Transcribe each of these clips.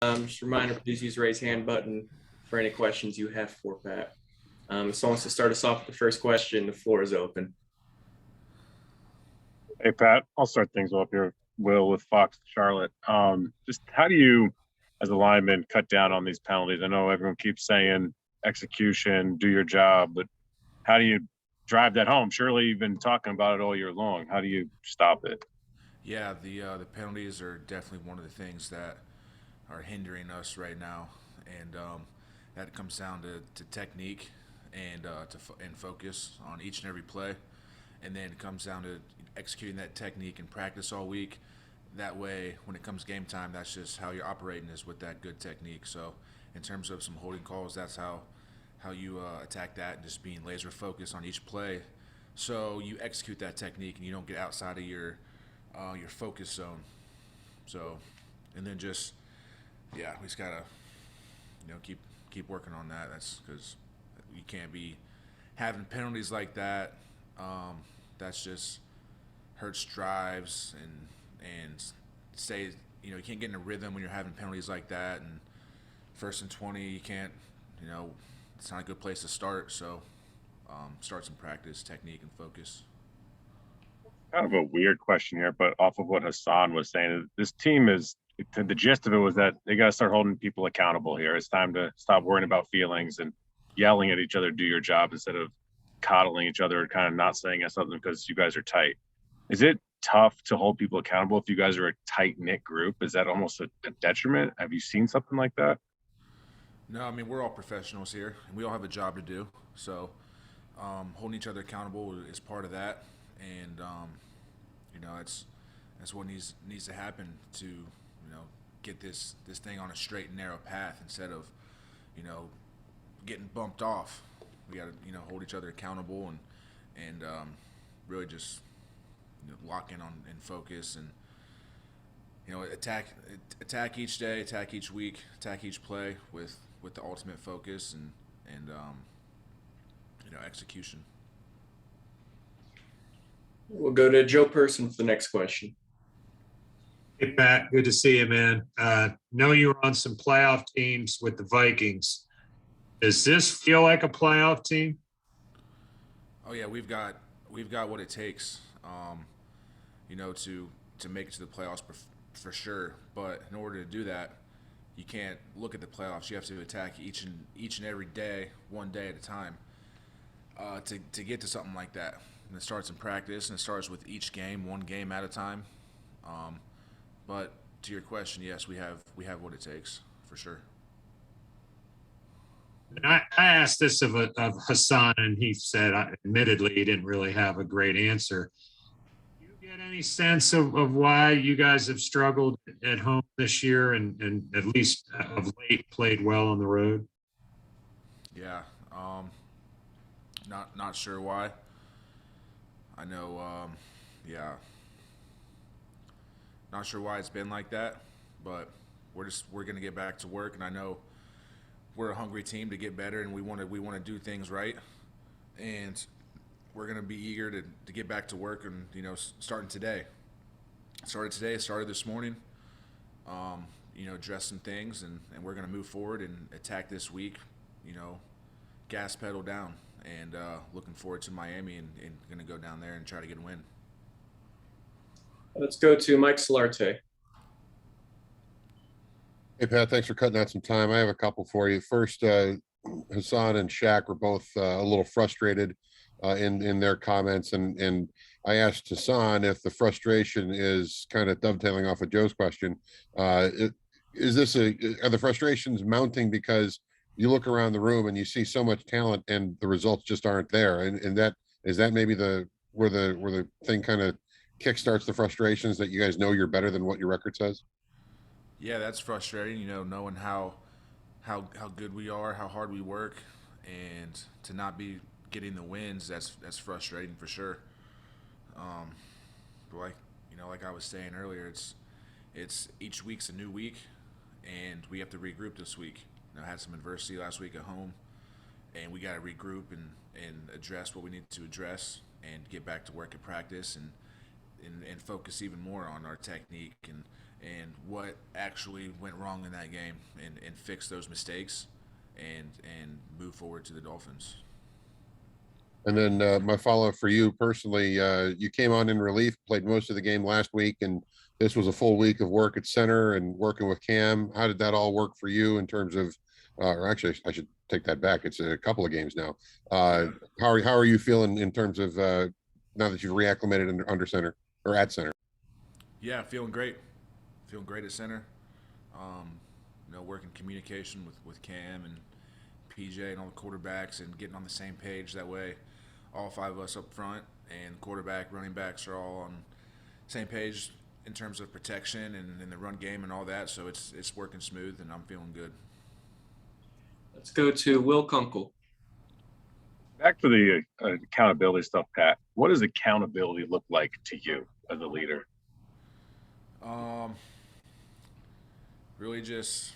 Just a reminder, please use the raise hand button for any questions you have for Pat. If someone wants to start us off with the first question, the floor is open. Hey, Pat, I'll start things off here, Will, with Fox Charlotte. Just how do you, as a lineman, cut down on these penalties? I know everyone keeps saying execution, do your job, but how do you drive that home? Surely you've been talking about it all year long. How do you stop it? Yeah, the penalties are definitely one of the things that are hindering us right now, and that comes down to technique and and focus on each and every play, and then it comes down to executing that technique in practice all week. That way, when it comes game time, that's just how you're operating is with that good technique. So, in terms of some holding calls, that's how you attack that, and just being laser focused on each play. So you execute that technique, and you don't get outside of your focus zone. So, and then just yeah, we just gotta keep working on that. That's because you can't be having penalties like that. That's just hurts drives and say you can't get in a rhythm when you're having penalties like that. And 1st and 20, you can't. It's not a good place to start. So start some practice, technique, and focus. Kind of a weird question here, but off of what Hassan was saying, this team is the gist of it was that they got to start holding people accountable here. It's time to stop worrying about feelings and yelling at each other, do your job instead of coddling each other and kind of not saying something because you guys are tight. Is it tough to hold people accountable if you guys are a tight knit group? Is that almost a detriment? Have you seen something like that? No, I mean we're all professionals here, and we all have a job to do. So holding each other accountable is part of that, and that's what needs to happen to get this thing on a straight and narrow path instead of you know getting bumped off. We got to hold each other accountable and really just lock in on and focus and attack each day, attack each week, attack each play with the ultimate focus and execution. We'll go to Joe Person for the next question. Hey, Pat, good to see you, man. Know you were on some playoff teams with the Vikings. Does this feel like a playoff team? Oh yeah, we've got what it takes, to make it to the playoffs for sure. But in order to do that, you can't look at the playoffs. You have to attack each and every day, one day at a time, to get to something like that. And it starts in practice, and it starts with each game, one game at a time. But to your question, yes, we have what it takes for sure. And I asked this of Hassan, and he said, admittedly, he didn't really have a great answer. Do you get any sense of why you guys have struggled at home this year and at least of late played well on the road? Yeah, not sure why. I know, yeah, not sure why it's been like that, but we're gonna get back to work, and I know we're a hungry team to get better, and we want to do things right, and we're gonna be eager to get back to work, and starting today. Started this morning. Address some things, and we're gonna move forward and attack this week. You know, gas pedal down, and looking forward to Miami and gonna go down there and try to get a win. Let's go to Mike Solarte. Hey, Pat, thanks for cutting out some time. I have a couple for you. First, Hassan and Shaq were both a little frustrated in their comments, and I asked Hassan if the frustration is kind of dovetailing off of Joe's question. Is this are the frustrations mounting because you look around the room and you see so much talent and the results just aren't there, and that is that maybe where the thing kind of kickstarts the frustrations that you guys know you're better than what your record says? Yeah, that's frustrating. Knowing how good we are, how hard we work, and to not be getting the wins. That's frustrating for sure. But like I was saying earlier, it's each week's a new week, and we have to regroup this week. Had some adversity last week at home, and we got to regroup and address what we need to address and get back to work at practice and focus even more on our technique and what actually went wrong in that game, and fix those mistakes, and move forward to the Dolphins. And then my follow-up for you personally, you came on in relief, played most of the game last week, and this was a full week of work at center and working with Cam. How did that all work for you in terms of, or actually, I should take that back. It's a couple of games now. How are you feeling in terms of now that you've reacclimated under center or at center? Yeah, feeling great. Feeling great at center. Working communication with Cam and PJ and all the quarterbacks, and getting on the same page. That way, all five of us up front and quarterback, running backs are all on same page in terms of protection and in the run game and all that. So it's working smooth, and I'm feeling good. Let's go to Will Kunkel. Back to the accountability stuff, Pat. What does accountability look like to you as a leader? Really just,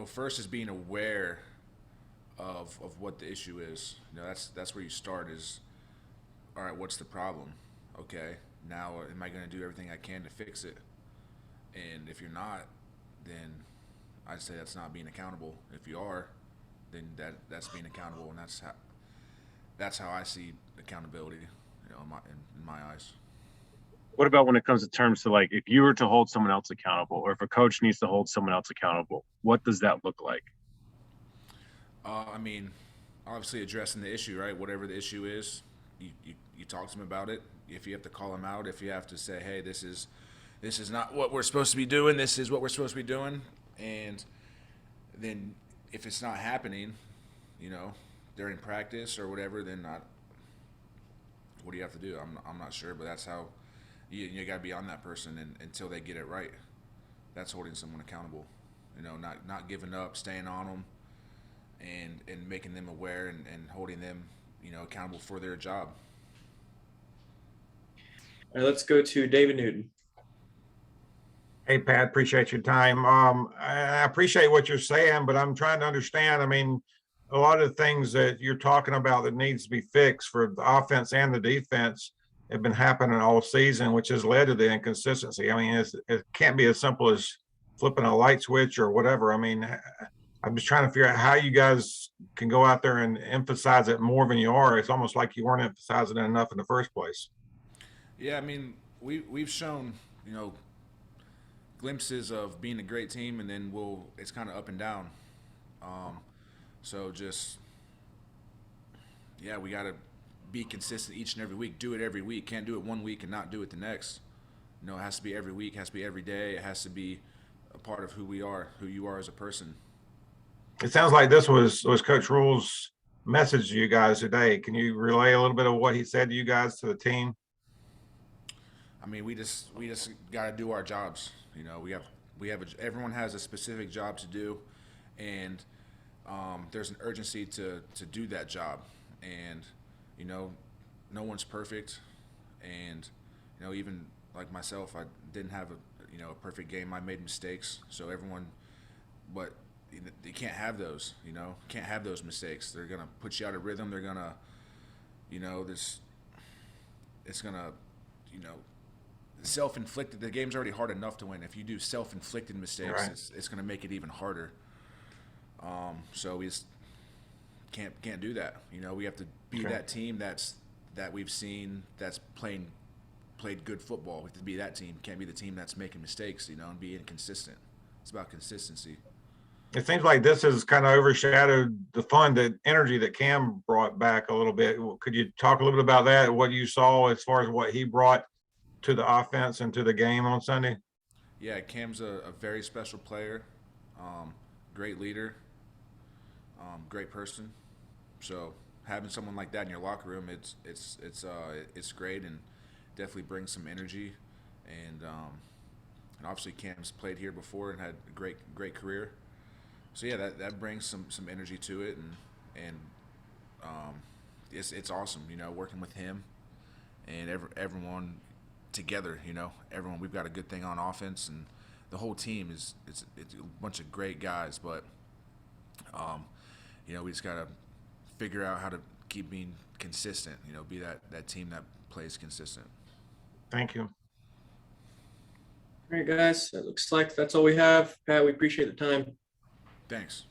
first is being aware of what the issue is. That's where you start is, all right, what's the problem? Okay, now am I going to do everything I can to fix it? And if you're not, then I'd say that's not being accountable. If you are, then that's being accountable, and that's how I see accountability, in my eyes. What about when it comes to terms to, like, if you were to hold someone else accountable, or if a coach needs to hold someone else accountable, what does that look like? Obviously addressing the issue, right? Whatever the issue is, you talk to them about it. If you have to call them out, if you have to say, hey, this is not what we're supposed to be doing, this is what we're supposed to be doing, and then if it's not happening, during practice or whatever, then what do you have to do? I'm not sure, but that's how you got to be on that person until they get it right. That's holding someone accountable. Not giving up, staying on them, and making them aware and holding them, accountable for their job. All right, let's go to David Newton. Hey, Pat, appreciate your time. I appreciate what you're saying, but I'm trying to understand. A lot of the things that you're talking about that needs to be fixed for the offense and the defense have been happening all season, which has led to the inconsistency. It can't be as simple as flipping a light switch or whatever. I'm just trying to figure out how you guys can go out there and emphasize it more than you are. It's almost like you weren't emphasizing it enough in the first place. Yeah, we've shown, glimpses of being a great team, and then it's kind of up and down. So just, we got to be consistent each and every week. Do it every week. Can't do it one week and not do it the next. It has to be every week. It has to be every day. It has to be a part of who we are, who you are as a person. It sounds like this was Coach Rule's message to you guys today. Can you relay a little bit of what he said to you guys, to the team? We just got to do our jobs. Everyone has a specific job to do, and there's an urgency to do that job. And no one's perfect, and even like myself, I didn't have a perfect game. I made mistakes, so but you can't have those. Can't have those mistakes. They're gonna put you out of rhythm. They're gonna, it's gonna, self-inflicted. The game's already hard enough to win. If you do self-inflicted mistakes, right, it's going to make it even harder. So we just can't do that. We have to be that team that we've seen that's played good football. We have to be that team. Can't be the team that's making mistakes, and be inconsistent. It's about consistency. It seems like this has kind of overshadowed the fun, the energy that Cam brought back a little bit. Could you talk a little bit about that? What you saw as far as what he brought to the offense and to the game on Sunday? Yeah, Cam's a very special player, great leader, great person. So having someone like that in your locker room, it's great, and definitely brings some energy. And obviously Cam's played here before and had a great career. So yeah, that brings some energy to it, and it's awesome, working with him and everyone together. Everyone, we've got a good thing on offense, and the whole team it's a bunch of great guys, but we just gotta figure out how to keep being consistent, be that team that plays consistent. Thank you. All right, guys, it looks like that's all we have. Pat, we appreciate the time. Thanks.